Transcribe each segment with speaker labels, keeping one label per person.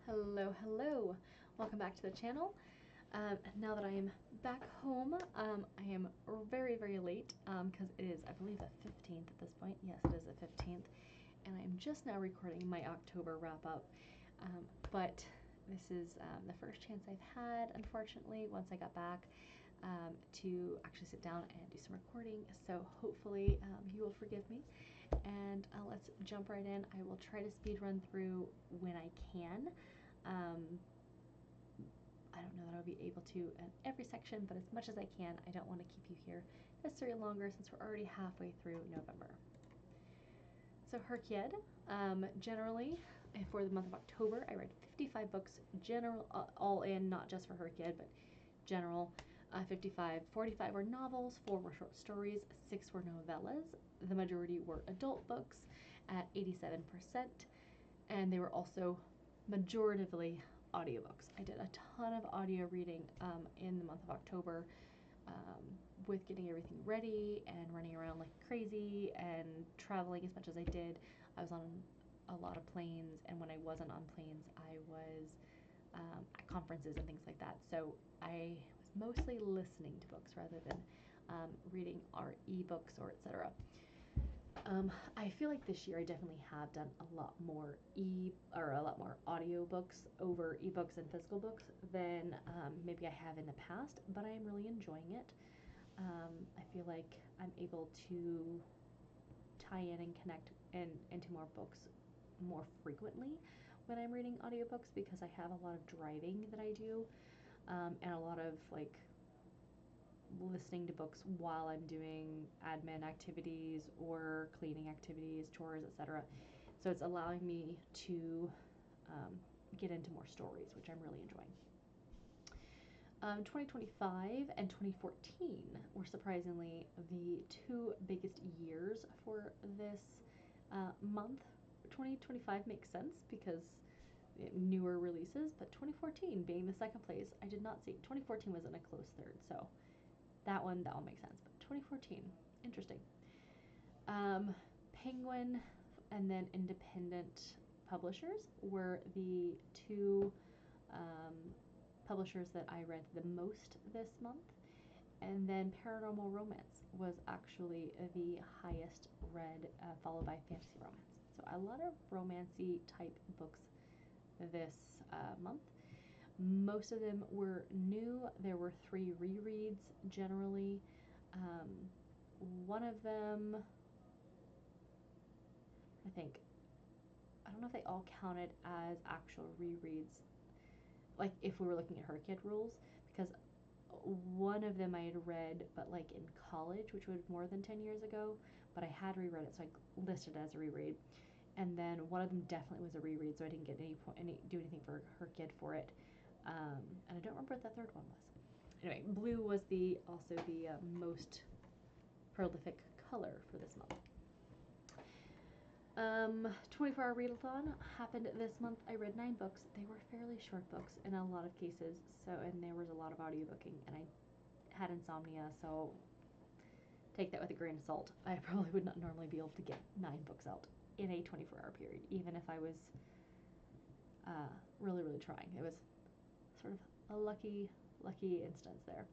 Speaker 1: Hello, hello. Welcome back to the channel. Now that I am back home, I am very, very late because it is, I believe, the 15th at this point. Yes, it is the 15th. And I am just now recording my October wrap-up. But this is the first chance I've had, unfortunately, once I got back to actually sit down and do some recording. So hopefully you will forgive me. And let's jump right in. I will try to speed run through when I can. I don't know that I'll be able to in every section, but as much as I can. I don't want to keep you here necessarily longer since we're already halfway through November. So HRCYED, generally, for the month of October, I read 55 books, general, all in, not just for HRCYED, but general. 45 were novels, 4 were short stories, 6 were novellas. The majority were adult books at 87%, and they were also majoritively audiobooks. I did a ton of audio reading in the month of October with getting everything ready and running around like crazy and traveling as much as I did. I was on a lot of planes, and when I wasn't on planes, I was at conferences and things like that. So I was mostly listening to books rather than reading our ebooks or etc. I feel like this year I definitely have done a lot more audiobooks over ebooks and physical books than maybe I have in the past, but I am really enjoying it. I feel like I'm able to tie in and connect into more books more frequently when I'm reading audiobooks, because I have a lot of driving that I do and a lot of like listening to books while I'm doing admin activities or cleaning activities, chores, etc. So it's allowing me to get into more stories, which I'm really enjoying. 2025 and 2014 were surprisingly the two biggest years for this month. 2025 makes sense because newer releases, but 2014 being the second place, I did not see. 2014 was in a close third, so that one makes sense. But 2014, interesting. Penguin and then independent publishers were the two publishers that I read the most this month. And then paranormal romance was actually the highest read, followed by fantasy romance. So a lot of romancy type books this month. Most of them were new. There were 3 rereads generally. One of them, I don't know if they all counted as actual rereads, like if we were looking at HRCYED rules, because one of them I had read, but like in college, which was more than 10 years ago, but I had reread it, so I listed it as a reread. And then one of them definitely was a reread, so I didn't get do anything for HRCYED for it. And I don't remember what that third one was. Anyway, blue was also the most prolific color for this month. 24-hour readathon happened this month. I read 9 books. They were fairly short books in a lot of cases, and there was a lot of audiobooking, and I had insomnia, so take that with a grain of salt. I probably would not normally be able to get 9 books out in a 24-hour period, even if I was really, really trying. It was sort of a lucky instance there.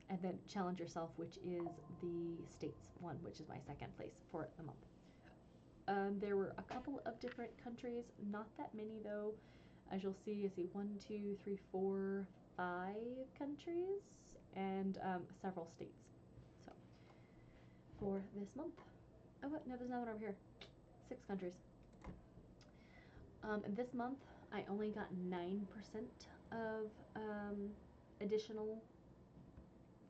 Speaker 1: And then Challenge Yourself, which is the States one, which is my second place for the month. There were a couple of different countries, not that many though. As you'll see, I see 1, 2, 3, 4, 5 countries and several states. So for this month. Oh, no, there's another one over here. 6 countries. This month, I only got 9% of additional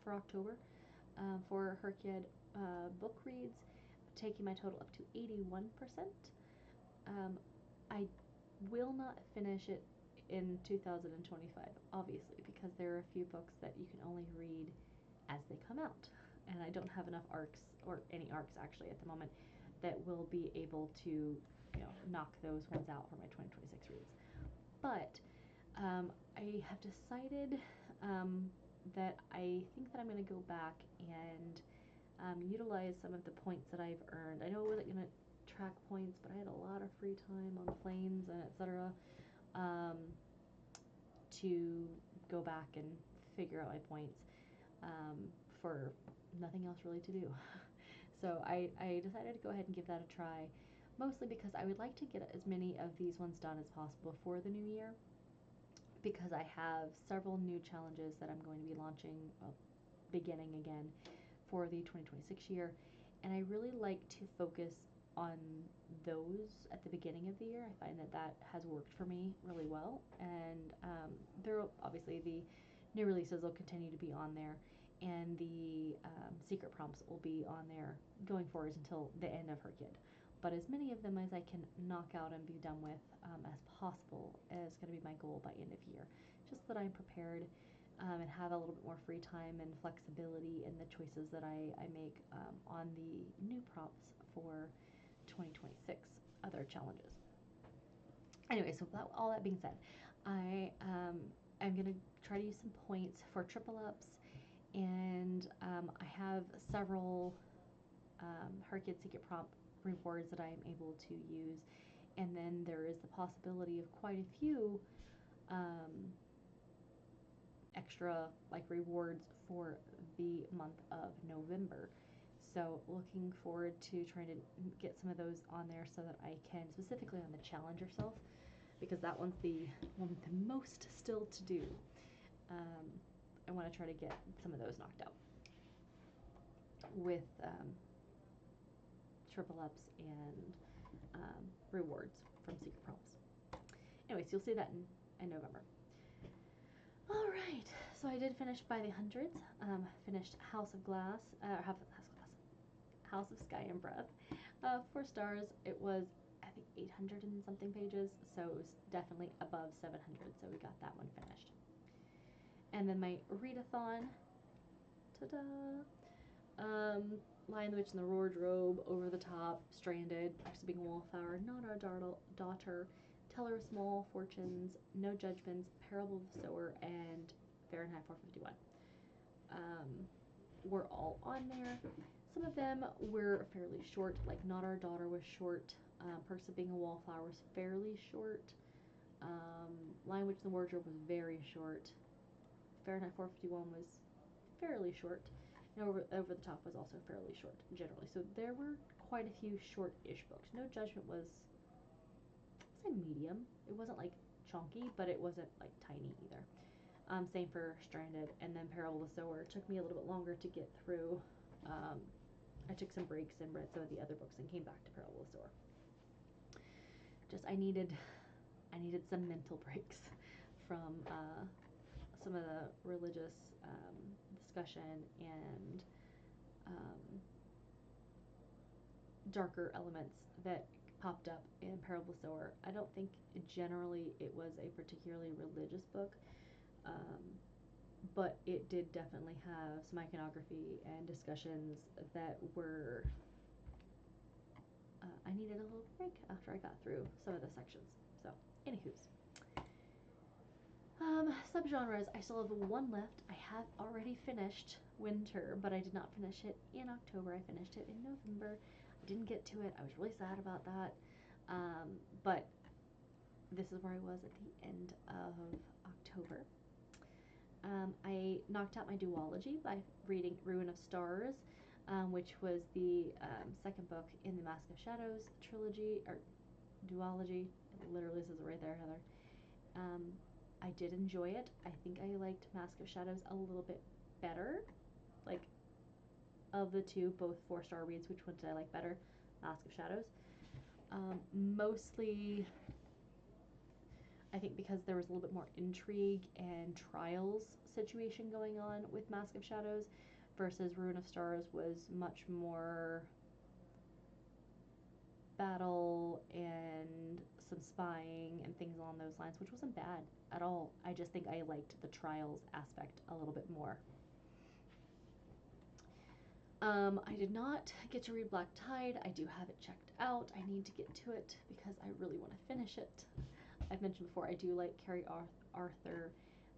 Speaker 1: for October for HRCYED book reads, taking my total up to 81%. I will not finish it in 2025, obviously, because there are a few books that you can only read as they come out, and I don't have enough arcs, or any arcs actually at the moment, that will be able to, knock those ones out for my 2026 reads. But I have decided that I think that I'm going to go back and utilize some of the points that I've earned. I know I wasn't going to track points, but I had a lot of free time on planes and etc. to go back and figure out my points for nothing else really to do. So I decided to go ahead and give that a try, mostly because I would like to get as many of these ones done as possible for the new year, because I have several new challenges that I'm going to be launching, beginning again for the 2026 year, and I really like to focus on those at the beginning of the year. I find that that has worked for me really well, and there obviously the new releases will continue to be on there, and the secret prompts will be on there going forward until the end of HRCYED. But as many of them as I can knock out and be done with as possible is going to be my goal by end of year, just so that I'm prepared and have a little bit more free time and flexibility in the choices that I make on the new prompts for 2026 other challenges. Anyway, so all that being said, I am going to try to use some points for triple ups, and I have several HRCYED secret prompt rewards that I am able to use, and then there is the possibility of quite a few extra like rewards for the month of November. So looking forward to trying to get some of those on there so that I can, specifically on the challenge yourself, because that one's the one with the most still to do. I want to try to get some of those knocked out with triple ups and rewards from secret prompts. Anyways, you'll see that in November. All right, so I did finish by the hundreds. Finished House of Glass, House of Sky and Breath. 4 stars. It was, I think, 800 and something pages, so it was definitely above 700. So we got that one finished. And then my readathon. Ta-da! Lion, the Witch, and the Wardrobe, Over the Top, Stranded, Perhaps Being a Wallflower, Not Our Daughter, Tell Her Small Fortunes, No Judgments, Parable of the Sower, and Fahrenheit 451. Were all on there. Some of them were fairly short, like Not Our Daughter was short, Perks of Being a Wallflower was fairly short, Lion, Witch, and the Wardrobe was very short, Fahrenheit 451 was fairly short, and Over the Top was also fairly short, generally. So there were quite a few short-ish books. No Judgment was, I'd say, medium. It wasn't like chunky, but it wasn't like tiny either. Same for Stranded, and then Parable of the Sower took me a little bit longer to get through. I took some breaks and read some of the other books and came back to Parable of the Sower. Just I needed some mental breaks from some of the religious discussion and darker elements that popped up in Parable of the Sower. I don't think generally it was a particularly religious book, but it did definitely have some iconography and discussions that were, I needed a little break after I got through some of the sections. So, anywho's. Subgenres, I still have one left. I have already finished Winter, but I did not finish it in October. I finished it in November. I didn't get to it. I was really sad about that. But this is where I was at the end of October. I knocked out my duology by reading Ruin of Stars, which was the second book in the Mask of Shadows trilogy, or duology. It literally says it right there, Heather. I did enjoy it. I think I liked Mask of Shadows a little bit better. Like, of the two, both 4-star reads, which one did I like better? Mask of Shadows. Mostly, I think because there was a little bit more intrigue and trials situation going on with Mask of Shadows, versus Ruin of Stars was much more battle and some spying and things along those lines, which wasn't bad at all. I just think I liked the trials aspect a little bit more. I did not get to read Black Tide. I do have it checked out. I need to get to it because I really want to finish it. I've mentioned before, I do like Carrie Arthur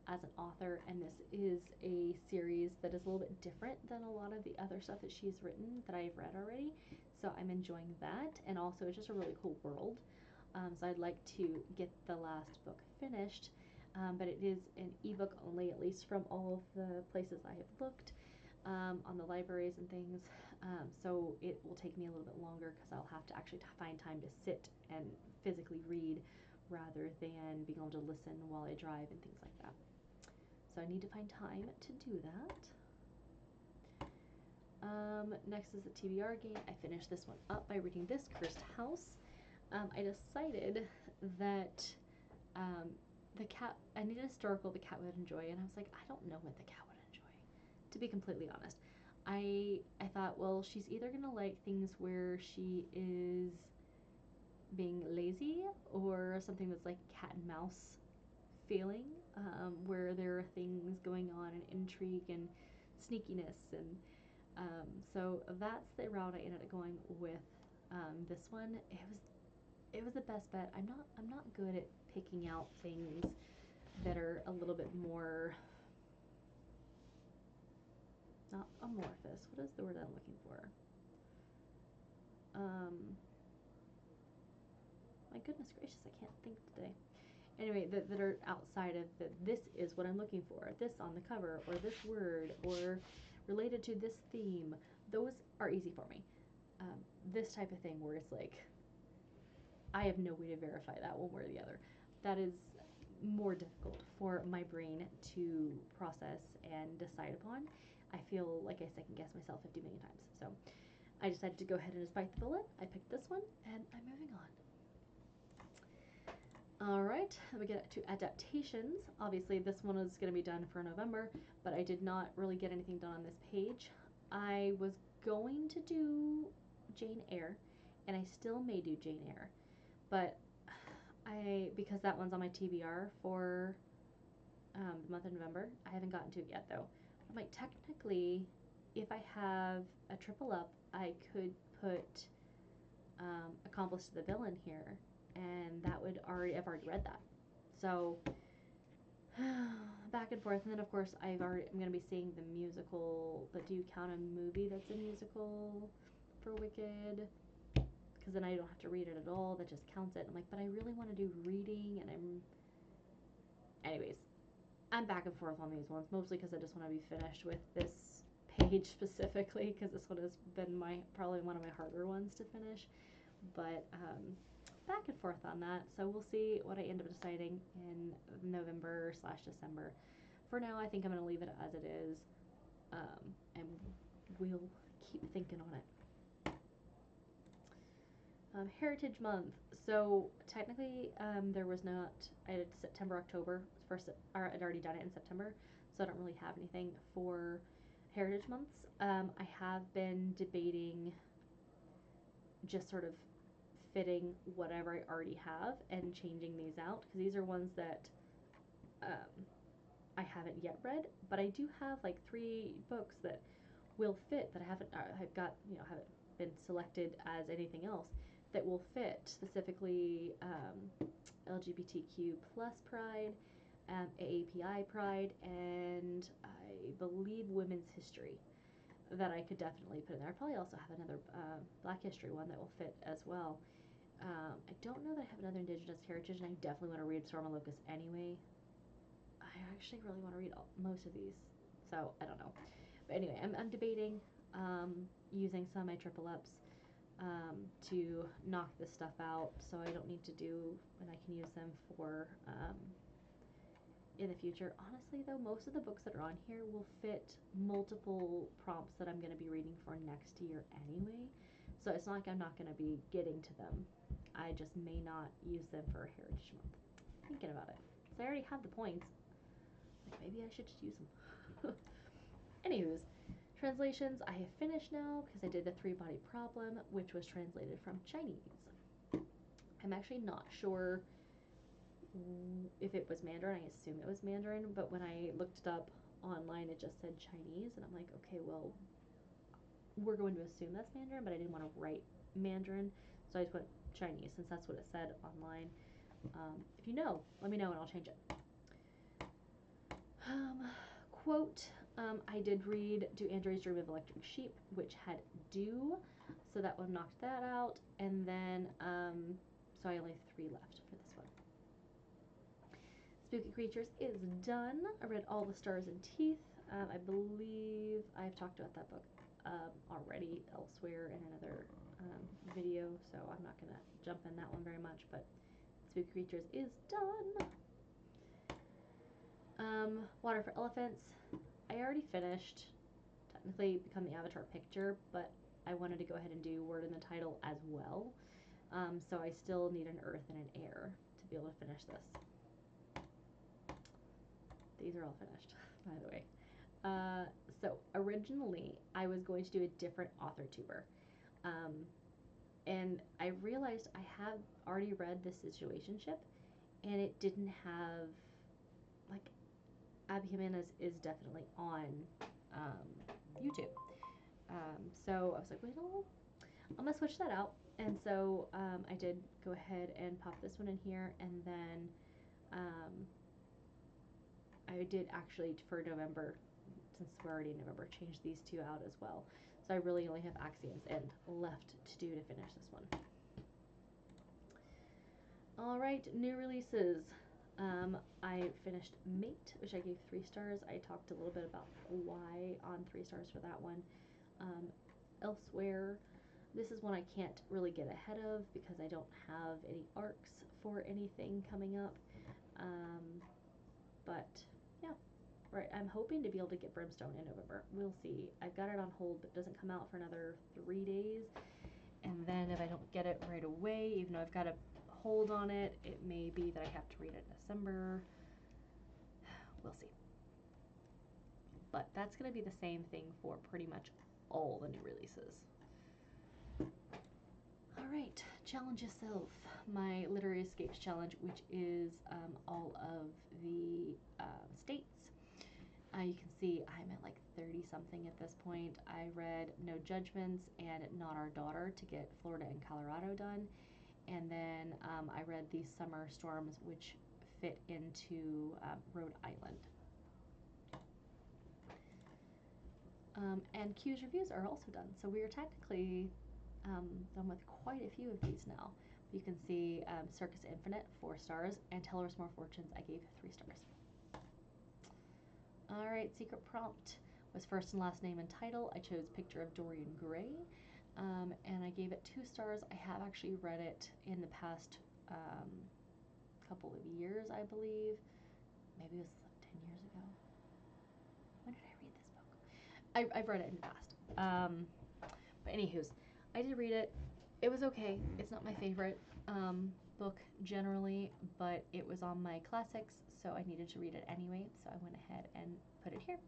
Speaker 1: as an author, and this is a series that is a little bit different than a lot of the other stuff that she's written that I've read already. So I'm enjoying that, and also it's just a really cool world. So I'd like to get the last book finished, but it is an ebook only, at least from all of the places I have looked, on the libraries and things. So it will take me a little bit longer because I'll have to actually find time to sit and physically read rather than being able to listen while I drive and things like that. So I need to find time to do that. Next is the TBR game. I finished this one up by reading this, Cursed House. I decided that the cat, I needed a historical the cat would enjoy, and I was like, I don't know what the cat would enjoy, to be completely honest. I thought, well, she's either going to like things where she is being lazy or something that's like cat and mouse feeling, where there are things going on and intrigue and sneakiness, and so that's the route I ended up going with. This one, it was the best bet. I'm not good at picking out things that are a little bit more, not amorphous. What is the word I'm looking for? My goodness gracious, I can't think today. Anyway, that are outside of this is what I'm looking for. This on the cover, or this word, or related to this theme. Those are easy for me. This type of thing where it's like, I have no way to verify that one way or the other. That is more difficult for my brain to process and decide upon. I feel like I second guess myself 50 million times. So I decided to go ahead and just bite the bullet. I picked this one, and I'm moving on. Alright, then we get to adaptations. Obviously, this one is going to be done for November, but I did not really get anything done on this page. I was going to do Jane Eyre, and I still may do Jane Eyre, but because that one's on my TBR for the month of November, I haven't gotten to it yet though. I'm like, technically, if I have a triple up, I could put Accomplice to the Villain here, and that would I've already read that. So back and forth, and then of course I'm going to be seeing the musical, the Do You Count a Movie that's a musical for Wicked, because then I don't have to read it at all, that just counts it. I'm like, but I really want to do reading, and anyways, I'm back and forth on these ones, mostly because I just want to be finished with this page specifically, because this one has been probably one of my harder ones to finish, but back and forth on that. So we'll see what I end up deciding in November/December. For now, I think I'm going to leave it as it is, and we'll keep thinking on it. Heritage Month. So technically, there was not. I did September, October first. I'd already done it in September, so I don't really have anything for Heritage Months. I have been debating just sort of fitting whatever I already have and changing these out, because these are ones that I haven't yet read, but I do have like 3 books that will fit that I haven't haven't been selected as anything else that will fit, specifically LGBTQ plus pride, AAPI pride, and I believe women's history that I could definitely put in there. I probably also have another Black history one that will fit as well. I don't know that I have another Indigenous heritage, and I definitely want to read Storm and Locust anyway. I actually really want to read most of these, so I don't know. But anyway, I'm debating using some of my triple ups to knock this stuff out, so I don't need to do, and I can use them for in the future. Honestly though, most of the books that are on here will fit multiple prompts that I'm going to be reading for next year anyway, so it's not like I'm not going to be getting to them. I just may not use them for Heritage Month. Thinking about it, so I already have the points. Like, maybe I should just use them. Anywho's, translations I have finished now because I did the 3-body problem, which was translated from Chinese. I'm actually not sure if it was Mandarin. I assume it was Mandarin, but when I looked it up online, it just said Chinese, and I'm like, okay, well, we're going to assume that's Mandarin, but I didn't want to write Mandarin, so I just went Chinese since that's what it said online. If you know, let me know and I'll change it. Quote, I did read Do Androids Dream of Electric Sheep, which had Do, so that one knocked that out, and then so I only have 3 left for this one. Spooky Creatures is done. I read All the Stars and Teeth. I believe I've talked about that book already elsewhere in another video, so I'm not going to jump in that one very much, but Spooky Creatures is done. Water for Elephants, I already finished, technically Become the Avatar picture, but I wanted to go ahead and do word in the title as well, so I still need an earth and an air to be able to finish this. These are all finished, by the way. So originally I was going to do a different author tuber, and I realized I have already read this situationship, and it didn't have, like, Abby Jimenez is definitely on YouTube. So I was like, wait, I'm gonna switch that out, and so I did go ahead and pop this one in here, and then I did actually for November, since we're already in November, change these 2 out as well. So I really only have Axion's End left to do to finish this one. Alright, new releases. I finished Mate, which I gave 3 stars. I talked a little bit about why on 3 stars for that one. Elsewhere, this is one I can't really get ahead of because I don't have any arcs for anything coming up. But yeah, right. I'm hoping to be able to get Brimstone in November. We'll see. I've got it on hold, but it doesn't come out for another 3 days. And then if I don't get it right away, even though I've got a hold on it, it may be that I have to read it in December. We'll see. But that's going to be the same thing for pretty much all the new releases. Alright, challenge yourself. My Literary Escapes challenge, which is all of the states. You can see I'm at like 30 something at this point. I read No Judgments and Not Our Daughter to get Florida and Colorado done. And then I read these Summer Storms, which fit into Rhode Island. And Q's reviews are also done. So we are technically done with quite a few of these now. You can see Circus Infinite, 4 stars, and Tell Us More Fortunes, I gave 3 stars. Alright, Secret Prompt was first and last name and title. I chose Picture of Dorian Gray, and I gave it 2 stars. I have actually read it in the past couple of years, I believe. Maybe it was 10 years ago. When did I read this book? I've read it in the past. But anywho's, I did read it. It was okay. It's not my favorite book generally, but it was on my classics, so I needed to read it anyway, so I went ahead and put it here.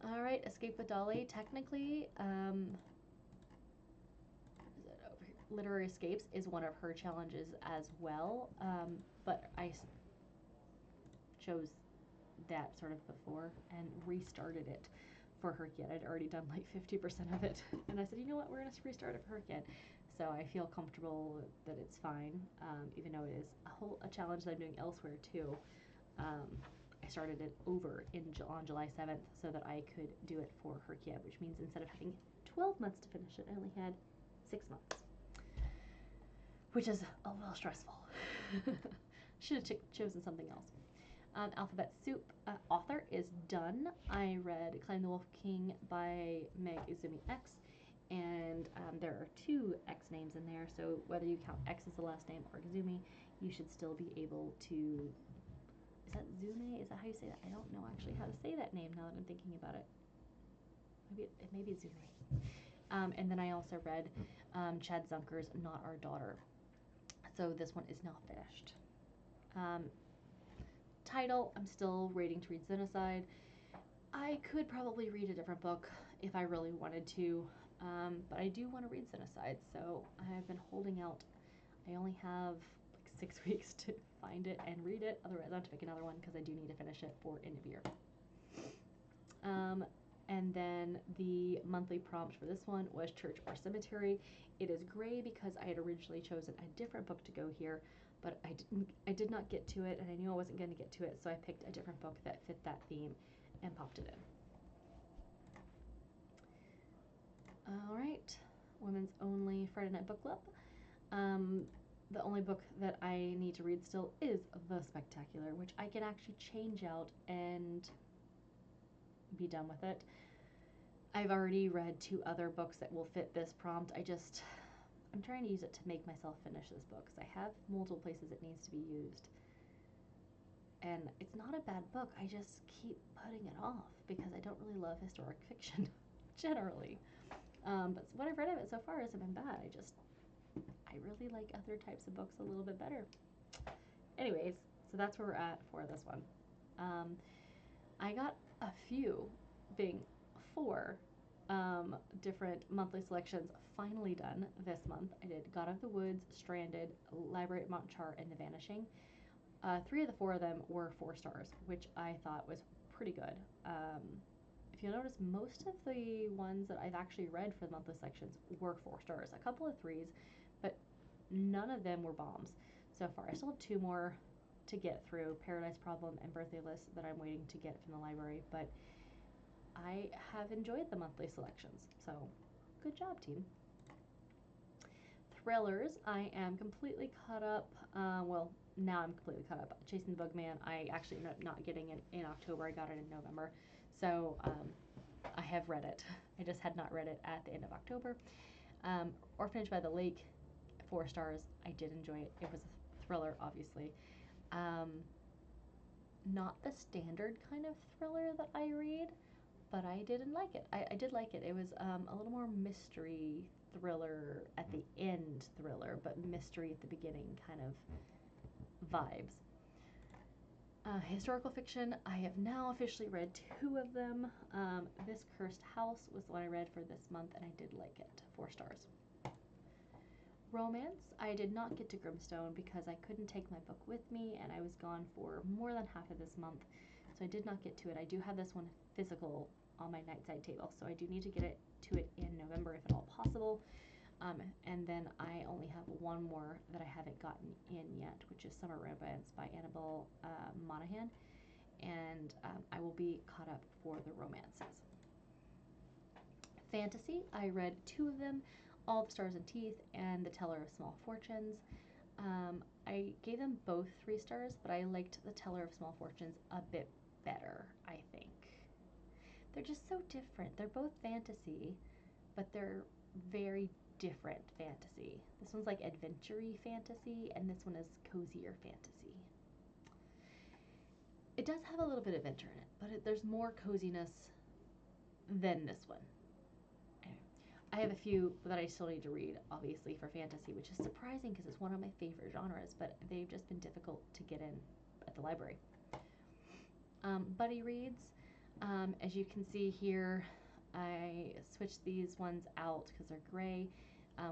Speaker 1: Alright, Escape with Dolly. Technically, is it over here? Literary Escapes is one of her challenges as well, but I chose that sort of before and restarted it for her kid. I'd already done like 50% of it, and I said, you know what, we're going to restart it for her kid. So I feel comfortable that it's fine, even though it is a challenge that I'm doing elsewhere too. I started it over on July 7th so that I could do it for her kid, which means instead of having 12 months to finish it, I only had 6 months, which is a little stressful. Should have chosen something else. Alphabet Soup author is done. I read Climb the Wolf King by Meg Izumi X, and there are 2 X names in there, so whether you count X as the last name or Izumi, you should still be able to... Is that Zume? Is that how you say that? I don't know actually how to say that name now that I'm thinking about it. Maybe it's Zume. And then I also read Chad Zunker's Not Our Daughter. So this one is now finished. Title, I'm still waiting to read Xenocide. I could probably read a different book if I really wanted to, but I do want to read Xenocide, so I've been holding out. I only have like 6 weeks to find it and read it, otherwise I'll have to pick another one because I do need to finish it for end of year. And then the monthly prompt for this one was Church or Cemetery. It is gray because I had originally chosen a different book to go here, but I did not get to it, and I knew I wasn't going to get to it, so I picked a different book that fit that theme and popped it in. Alright, Women's Only Friday Night Book Club. The only book that I need to read still is The Spectacular, which I can actually change out and be done with it. I've already read 2 other books that will fit this prompt. I'm trying to use it to make myself finish this book because I have multiple places it needs to be used. And it's not a bad book, I just keep putting it off because I don't really love historic fiction, generally. But what I've read of it so far hasn't been bad. I really like other types of books a little bit better. Anyways, so that's where we're at for this one. I got a few, being 4, different monthly selections finally done this month. I did God of the Woods, Stranded, Library at Montchar, and The Vanishing. 3 of the 4 of them were 4 stars, which I thought was pretty good. If you'll notice, most of the ones that I've actually read for the monthly sections were 4 stars. A couple of 3s, but none of them were bombs so far. I still have 2 more to get through, Paradise Problem and Birthday List, that I'm waiting to get from the library, but I have enjoyed the monthly selections, so good job, team. Thrillers, I am completely caught up. Well, now I'm completely caught up. Chasing the Bugman, I actually ended up not getting it in October. I got it in November. So I have read it. I just had not read it at the end of October. Orphanage by the Lake, 4 stars. I did enjoy it. It was a thriller, obviously. Not the standard kind of thriller that I read, but I didn't like it. I did like it. It was a little more mystery thriller at the end thriller, but mystery at the beginning kind of vibes. Historical fiction, I have now officially read 2 of them. This Cursed House was the one I read for this month, and I did like it. 4 stars. Romance, I did not get to Grimstone because I couldn't take my book with me, and I was gone for more than half of this month, so I did not get to it. I do have this one physical on my nightside table, so I do need to get to it in November if at all possible. And then I only have 1 more that I haven't gotten in yet, which is Summer Romance by Annabelle Monaghan, and I will be caught up for the romances. Fantasy, I read 2 of them, All the Stars and Teeth and The Teller of Small Fortunes. I gave them both 3 stars, but I liked The Teller of Small Fortunes a bit better, I think. They're just so different. They're both fantasy, but they're very different fantasy. This one's like adventure-y fantasy, and this one is cozier fantasy. It does have a little bit of adventure in it, but there's more coziness than this one. Anyway, I have a few that I still need to read, obviously, for fantasy, which is surprising because it's one of my favorite genres, but they've just been difficult to get in at the library. Buddy reads, as you can see here, I switched these ones out because they're gray.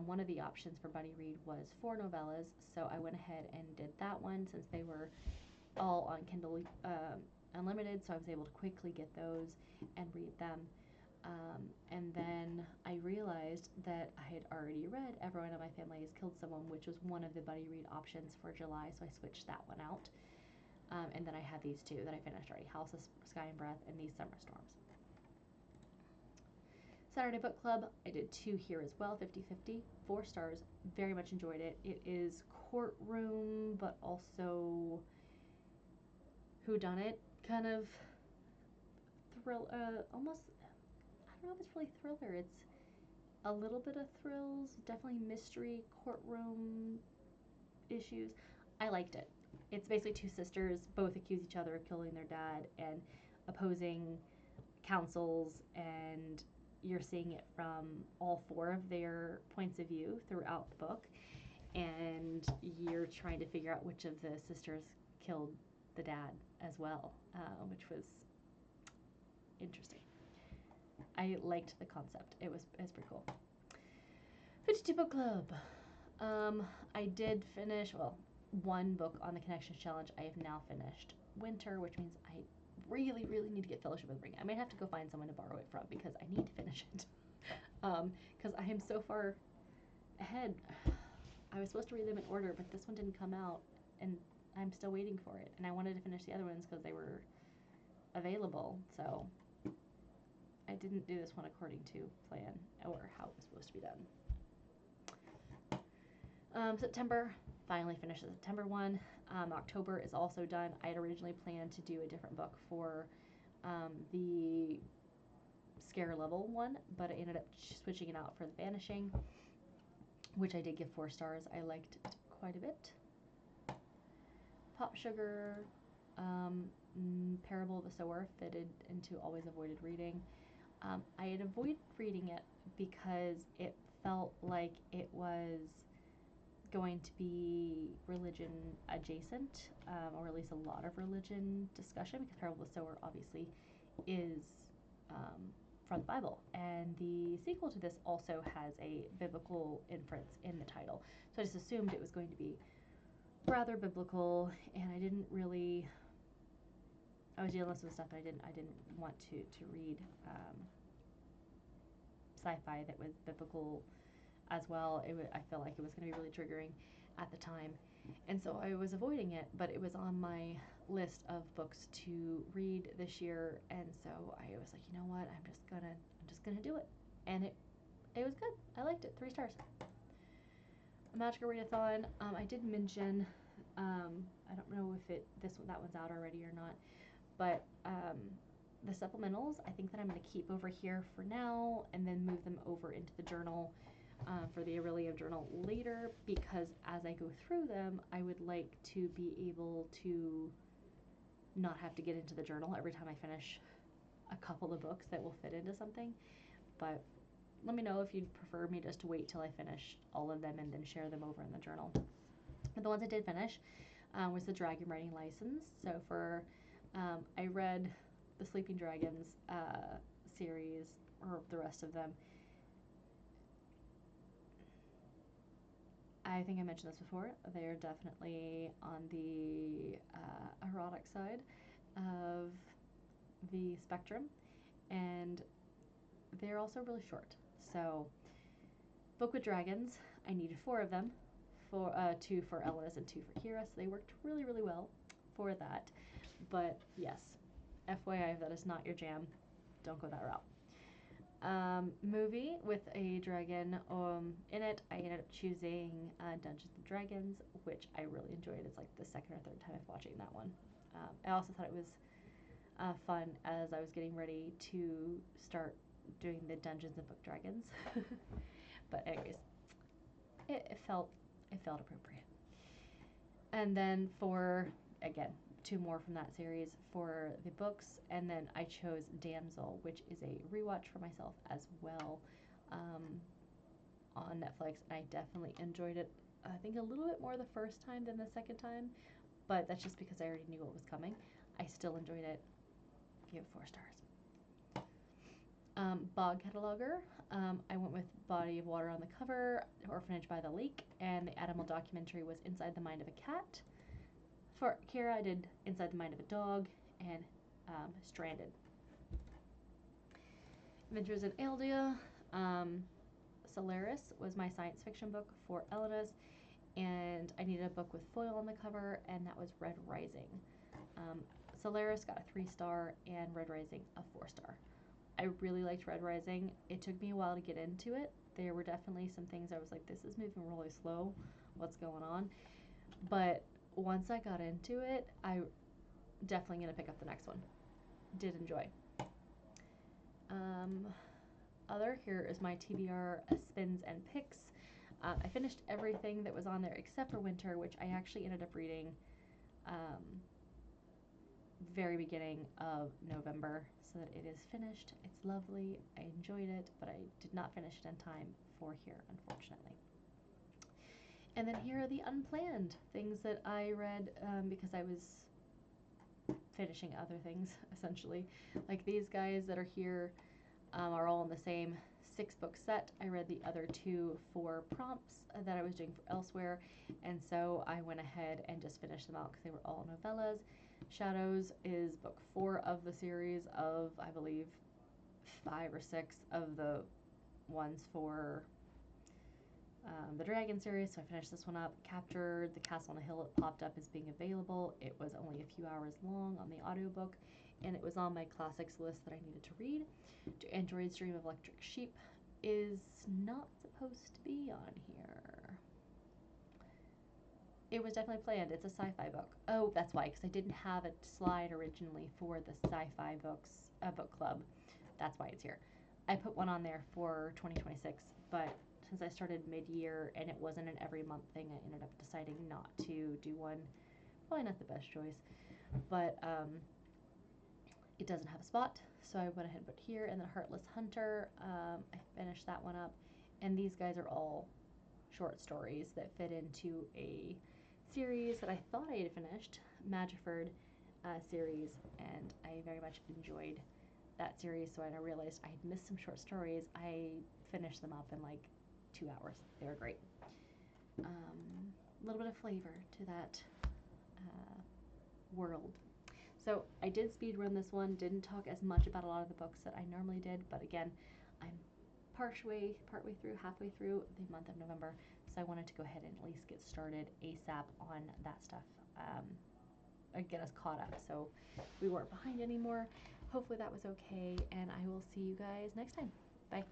Speaker 1: One of the options for Buddy Read was 4 novellas, so I went ahead and did that one since they were all on Kindle Unlimited, so I was able to quickly get those and read them. And then I realized that I had already read Everyone in My Family Has Killed Someone, which was one of the Buddy Read options for July, so I switched that one out. And then I have these 2 that I finished already, House of Sky and Breath and These Summer Storms. Saturday Book Club, I did 2 here as well, 50-50, 4 stars, very much enjoyed it. It is courtroom, but also whodunit kind of almost, I don't know if it's really thriller, it's a little bit of thrills, definitely mystery, courtroom issues. I liked it. It's basically 2 sisters, both accuse each other of killing their dad, and opposing counsels, and you're seeing it from all 4 of their points of view throughout the book, and you're trying to figure out which of the sisters killed the dad as well, which was interesting. I liked the concept. It was pretty cool. 52 Book Club. I did finish, well, 1 book on the Connections Challenge. I have now finished Winter, which means I really, really need to get Fellowship of the Ring. I might have to go find someone to borrow it from because I need to finish it. Because I am so far ahead. I was supposed to read them in order, but this one didn't come out, and I'm still waiting for it. And I wanted to finish the other ones because they were available, so I didn't do this one according to plan or how it was supposed to be done. September, finally finished the September one. October is also done. I had originally planned to do a different book for the scare level one, but I ended up switching it out for the Vanishing, which I did give 4 stars. I liked it quite a bit. PopSugar, Parable of the Sower fitted into Always Avoided Reading. I had avoided reading it because it felt like it was going to be religion adjacent, or at least a lot of religion discussion, because Parable of the Sower obviously is from the Bible, and the sequel to this also has a biblical inference in the title, so I just assumed it was going to be rather biblical, and I was dealing with some stuff, and I didn't want to read sci-fi that was biblical as well. I felt like it was going to be really triggering at the time, and so I was avoiding it, but it was on my list of books to read this year, and so I was like, you know what, I'm just gonna do it, and it was good. I liked it. 3 stars. A Magical Readathon. I did mention, I don't know if that one's out already or not, but the supplementals, I think that I'm going to keep over here for now, and then move them over into the journal for the Orilium journal later, because as I go through them, I would like to be able to not have to get into the journal every time I finish a couple of books that will fit into something. But let me know if you'd prefer me just to wait till I finish all of them and then share them over in the journal. But the ones I did finish was the Dragon Writing License. So for I read the Sleeping Dragons series, or the rest of them. I think I mentioned this before. They are definitely on the erotic side of the spectrum, and they're also really short. So, Book with Dragons, I needed 4 of them, 2 for Ellis and 2 for Kira, so they worked really, really well for that. But yes, FYI, if that is not your jam, don't go that route. Movie with a dragon in it, I ended up choosing Dungeons & Dragons, which I really enjoyed. It's like the 2nd or 3rd time of watching that one. I also thought it was fun as I was getting ready to start doing the Dungeons & Book Dragons. But anyways, it felt appropriate. And then for, again, 2 more from that series for the books, and then I chose Damsel, which is a rewatch for myself as well, on Netflix, and I definitely enjoyed it. I think a little bit more the first time than the second time, but that's just because I already knew what was coming. I still enjoyed it. Give it 4 stars. Bog Cataloger. I went with Body of Water on the cover, Orphanage by the Lake, and the animal documentary was Inside the Mind of a Cat. For Kira, I did Inside the Mind of a Dog and Stranded. Adventures in Eldia. Solaris was my science fiction book for Elenis, and I needed a book with foil on the cover, and that was Red Rising. Solaris got a 3-star, and Red Rising a 4-star. I really liked Red Rising. It took me a while to get into it. There were definitely some things I was like, this is moving really slow. What's going on? But once I got into it, I definitely going to pick up the next one. Did enjoy. Other, here is my TBR spins and picks. I finished everything that was on there except for Winter, which I actually ended up reading very beginning of November, so that it is finished. It's lovely. I enjoyed it, but I did not finish it in time for here, unfortunately. And then here are the unplanned things that I read because I was finishing other things, essentially. Like these guys that are here are all in the same 6-book set. I read the other 2 for prompts that I was doing for elsewhere, and so I went ahead and just finished them out because they were all novellas. Shadows is book 4 of the series of, I believe, 5 or 6 of the ones for the Dragon series, so I finished this one up. Captured the Castle on a Hill. It popped up as being available. It was only a few hours long on the audiobook, and it was on my classics list that I needed to read. Do Androids Dream of Electric Sheep is not supposed to be on here. It was definitely planned. It's a sci-fi book. Oh, that's why, because I didn't have a slide originally for the sci-fi books book club. That's why it's here. I put one on there for 2026, but since I started mid-year and it wasn't an every month thing, I ended up deciding not to do one. Probably not the best choice, but it doesn't have a spot, so I went ahead and put here. And then Heartless Hunter, I finished that one up, and these guys are all short stories that fit into a series that I thought I had finished, Magiford series, and I very much enjoyed that series. So when I realized I had missed some short stories, I finished them up in like 2 hours. They were great. A little bit of flavor to that world. So I did speed run this one, didn't talk as much about a lot of the books that I normally did, but again, I'm partway through, halfway through the month of November, so I wanted to go ahead and at least get started ASAP on that stuff, get us caught up so we weren't behind anymore. Hopefully that was okay, and I will see you guys next time. Bye.